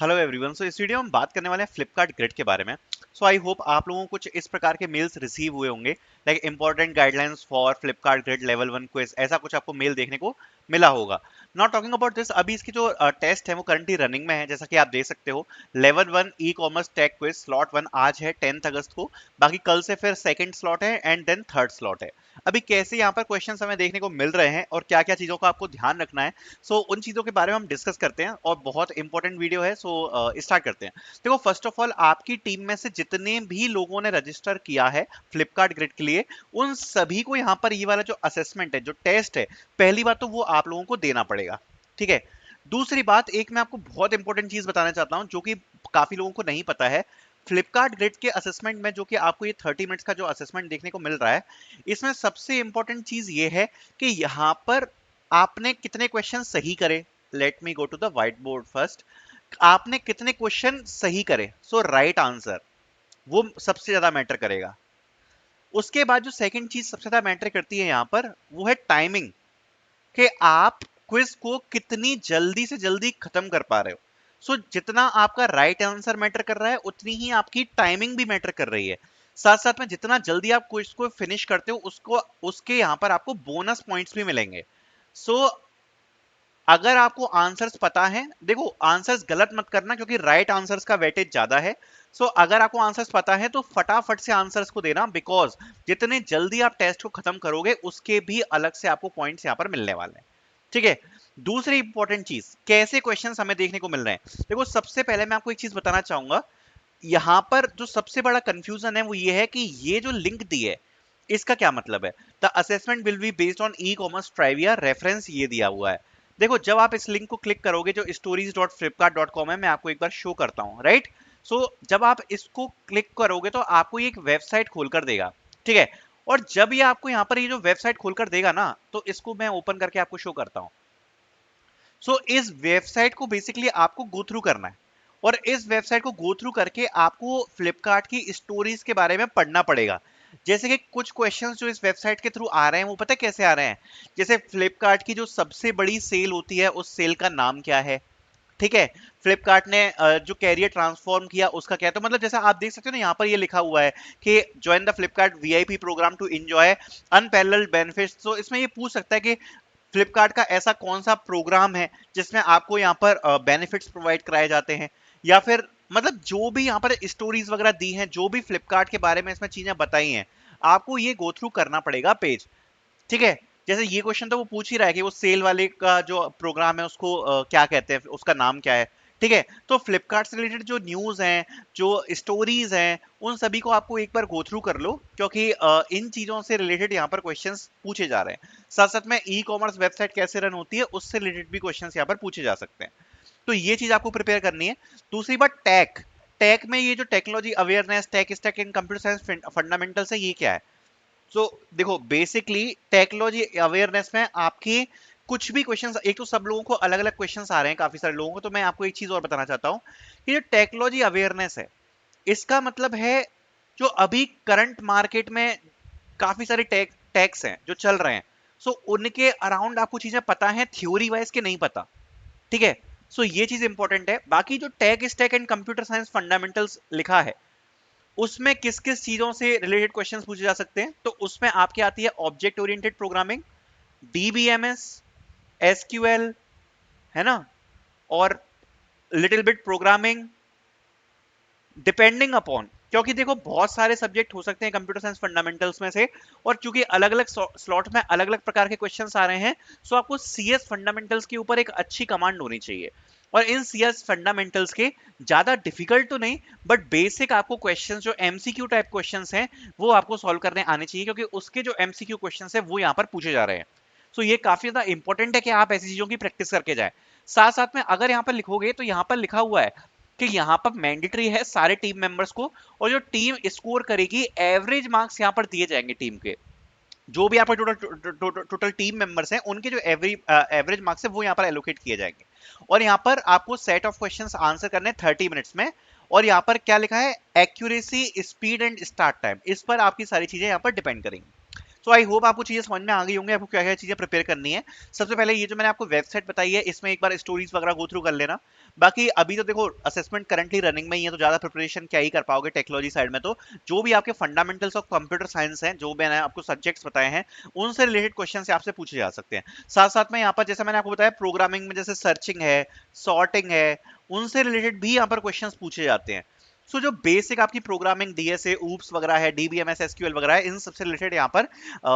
Hello everyone. सो इस video में हम बात करने वाले हैं फ्लिपकार्ट ग्रिड के बारे में। सो आई होप आप लोगों को कुछ इस प्रकार के मेल्स रिसीव हुए होंगे, like important guidelines for Flipkart grid level 1 quiz, ऐसा कुछ आपको मेल देखने को मिला होगा। नॉट टॉकिंग अबाउट दिस, अभी इसकी जो टेस्ट है वो करंटली रनिंग में है, जैसा कि आप देख सकते हो। Level 1 e commerce tech quiz slot 1 आज है 10 अगस्त को। बाकी कल से फिर सेकंड स्लॉट है एंड देन थर्ड स्लॉट है। अभी कैसे यहाँ पर क्वेश्चंस हमें देखने को मिल रहे हैं और क्या क्या चीजों का आपको ध्यान रखना है, सो उन चीजों के बारे में हम डिस्कस करते हैं और बहुत इंपॉर्टेंट वीडियो है। सो स्टार्ट करते हैं। देखो, फर्स्ट ऑफ ऑल आपकी टीम में से जितने भी लोगों ने रजिस्टर किया है फ्लिपकार्ट ग्रिड के लिए, उन सभी को यहाँ पर ये वाला जो असेसमेंट है, जो टेस्ट है, पहली बात तो वो आप लोगों को देना पड़ेगा। ठीक है। दूसरी बात, एक मैं आपको बहुत इंपॉर्टेंट चीज बताना चाहता हूं जो कि काफी लोगों को नहीं पता है। फ्लिपकार्ट ग्रिड के असेसमेंट में जो कि आपको ये 30 मिनट्स का जो असेसमेंट देखने को मिल रहा है, इसमें सबसे इंपॉर्टेंट चीज ये है कि यहाँ पर आपने कितने क्वेश्चन सही करे। Let me go to the whiteboard first. आपने कितने क्वेश्चन सही करे, सो राइट आंसर, वो सबसे ज्यादा मैटर करेगा। उसके बाद जो सेकंड चीज सबसे ज्यादा मैटर करती है यहां पर, वो है टाइमिंग, कि आप क्विज को कितनी जल्दी से जल्दी खत्म कर पा रहे हो। सो जितना आपका राइट आंसर मैटर कर रहा है, उतनी ही आपकी टाइमिंग भी मैटर कर रही है। साथ साथ में जितना जल्दी आप क्विज को फिनिश करते हो, उसको उसके यहां पर आपको बोनस पॉइंट्स भी मिलेंगे। सो अगर आपको आंसर्स पता है, देखो आंसर्स गलत मत करना क्योंकि राइट आंसर्स का वेटेज ज्यादा है। सो अगर आपको आंसर्स पता है तो फटाफट से आंसर्स को देना, बिकॉज जितने जल्दी आप टेस्ट को खत्म करोगे उसके भी अलग से आपको पॉइंट्स यहां पर मिलने वाले हैं। ठीक है। दूसरी इंपॉर्टेंट चीज, कैसे क्वेश्चंस हमें देखने को मिल रहे हैं। देखो, सबसे पहले मैं आपको एक चीज बताना चाहूंगा। यहां पर जो सबसे बड़ा कंफ्यूजन है वो ये है कि ये जो लिंक दी है, इसका क्या मतलब है। The assessment will be based on e commerce trivia reference, ये दिया हुआ है। देखो, जब आप इस लिंक को क्लिक करोगे, जो stories.flipkart.com है, मैं आपको एक बार शो करता हूं, राइट। सो जब आप इसको क्लिक करोगे तो आपको ये एक वेबसाइट खोलकर देगा। ठीक है। और जब ये आपको यहाँ पर ये जो वेबसाइट खोलकर देगा ना, तो इसको मैं ओपन करके आपको शो करता हूं। सो इस वेबसाइट को बेसिकली आपको गो थ्रू करना है, और इस वेबसाइट को गो थ्रू करके आपको फ्लिपकार्ट की स्टोरीज के बारे में पढ़ना पड़ेगा। जैसे कि कुछ क्वेश्चंस जो इस वेबसाइट के थ्रू आ रहे हैं, वो पता है कैसे आ रहे हैं। जैसे फ्लिपकार्ट की जो सबसे बड़ी सेल होती है, उस सेल का नाम क्या है। ठीक है। फ्लिपकार्ट ने जो कैरियर ट्रांसफॉर्म किया उसका क्या है। तो मतलब जैसा आप देख सकते हो ना, यहाँ पर ये लिखा हुआ है कि join the Flipkart VIP program to enjoy unparalleled benefits. तो इसमें ये पूछ सकता है कि फ्लिपकार्ट का ऐसा कौन सा प्रोग्राम है जिसमें आपको यहाँ पर बेनिफिट्स प्रोवाइड कराए जाते हैं, या फिर मतलब जो भी यहाँ पर स्टोरीज वगैरह दी हैं, जो भी फ्लिपकार्ट के बारे में इसमें चीजें बताई हैं, आपको ये गो थ्रू करना पड़ेगा पेज। ठीक है। जैसे ये क्वेश्चन तो वो पूछ ही रहा है कि वो सेल वाले का जो प्रोग्राम है उसको क्या कहते हैं, उसका नाम क्या है। ठीक है। तो फ्लिपकार्ट से रिलेटेड जो न्यूज हैं, जो स्टोरीज हैं, उन सभी को आपको एक बार गो थ्रू कर लो, क्योंकि इन चीजों से रिलेटेड यहाँ पर क्वेश्चंस पूछे जा रहे हैं। साथ साथ में ई कॉमर्स वेबसाइट कैसे रन होती है, उससे रिलेटेड भी क्वेश्चंस यहाँ पर पूछे जा सकते हैं। तो ये चीज आपको प्रिपेयर करनी है। दूसरी बात, टैक। टैक में ये जो टेक्नोलॉजी अवेयरनेस, टेक स्टैक इन कंप्यूटर साइंस फंडामेंटल्स है, ये क्या है। सो देखो, बेसिकली टेक्नोलॉजी अवेयरनेस में आपकी कुछ भी क्वेश्चंस, एक तो सब लोगों को अलग अलग क्वेश्चंस आ रहे हैं, काफी सारे लोगों को। तो मैं आपको एक चीज और बताना चाहता हूं कि जो टेक्नोलॉजी अवेयरनेस है, इसका मतलब है जो अभी करंट मार्केट में काफी सारे टैक्स हैं जो चल रहे हैं। सो उनके अराउंड आपको चीजें पता है, थ्योरी वाइज के नहीं पता। ठीक है। सो ये चीज इंपॉर्टेंट है। बाकी जो tech stack and computer science fundamentals लिखा है, उसमें किस किस चीजों से रिलेटेड क्वेश्चंस पूछे जा सकते हैं, तो उसमें आपकी आती है object oriented programming, DBMS, SQL, है ना, और little bit programming, depending upon, क्योंकि देखो बहुत सारे सब्जेक्ट हो सकते हैं कंप्यूटर साइंस फंडामेंटल्स में से, और चूंकि अलग अलग स्लॉट में अलग अलग प्रकार के क्वेश्चंस आ रहे हैं, सो आपको सीएस फंडामेंटल्स के ऊपर एक अच्छी कमांड होनी चाहिए। और इन सीएस फंडामेंटल्स के ज्यादा डिफिकल्ट तो नहीं, बट बेसिक आपको क्वेश्चंस जो एमसीक्यू टाइप क्वेश्चंस हैं, वो आपको सॉल्व करने आने चाहिए, क्योंकि उसके जो एमसीक्यू क्वेश्चंस है वो यहाँ पर पूछे जा रहे हैं। सो ये काफी ज्यादा इंपॉर्टेंट है कि आप ऐसी चीजों की प्रैक्टिस करके जाए। साथ साथ में अगर यहाँ पर लिखोगे, तो यहाँ पर लिखा हुआ है कि यहाँ पर मैंडेटरी है सारे टीम मेंबर्स को, और जो टीम स्कोर करेगी, एवरेज मार्क्स यहाँ पर दिए जाएंगे टीम के। जो भी आपके टोटल टीम मेंबर्स हैं, उनके जो एवरेज मार्क्स है वो यहाँ पर एलोकेट किए जाएंगे। और यहाँ पर आपको सेट ऑफ क्वेश्चंस आंसर करने 30 मिनट्स में। और यहाँ पर क्या लिखा है, accuracy, speed and start time, इस पर आपकी सारी चीजें यहाँ पर डिपेंड करेंगी। सो आई होप आपको चीजें समझ में आ गई होंगी, आपको क्या क्या चीजें प्रिपेयर करनी है। सबसे पहले ये जो मैंने आपको वेबसाइट बताई है, इसमें एक बार स्टोरीज वगैरह गो थ्रू कर लेना। बाकी अभी तो देखो असेसमेंट करंटली रनिंग में ही है, तो ज्यादा प्रिपरेशन क्या ही कर पाओगे टेक्नोलॉजी साइड में। तो जो भी आपके फंडामेंटल्स ऑफ कंप्यूटर साइंस हैं, जो मैंने आपको सब्जेक्ट्स बताए हैं, उनसे रिलेटेड क्वेश्चन से आपसे पूछे जा सकते हैं। साथ साथ में यहाँ पर जैसे मैंने आपको बताया प्रोग्रामिंग में जैसे सर्चिंग है, सॉर्टिंग है, उनसे रिलेटेड भी यहाँ पर क्वेश्चन पूछे जाते हैं। सो जो बेसिक आपकी प्रोग्रामिंग डीएसए ऊप्स वगैरह है, डीबीएमएस एसक्यूएल वगैरह है, इन सबसे रिलेटेड यहाँ पर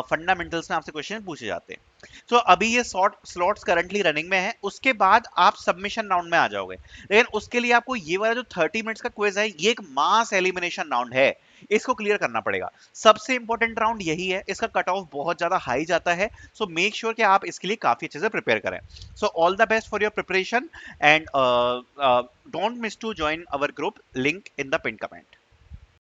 फंडामेंटल्स में आपसे क्वेश्चन पूछे जाते हैं। तो अभी ये शॉर्ट स्लॉट्स करंटली रनिंग में है, उसके बाद आप सबमिशन राउंड में आ जाओगे। लेकिन उसके लिए आपको ये वाला जो 30 मिनट्स का क्विज है, ये एक मास एलिमिनेशन राउंड है, इसको क्लियर करना पड़ेगा। सबसे इंपॉर्टेंट राउंड यही है, इसका कट ऑफ बहुत ज्यादा हाई जाता है। सो मेक श्योर कि आप इसके लिए काफी अच्छे से प्रिपेयर करें। So all the best for your preparation and don't miss to join our group, link in the pin comment.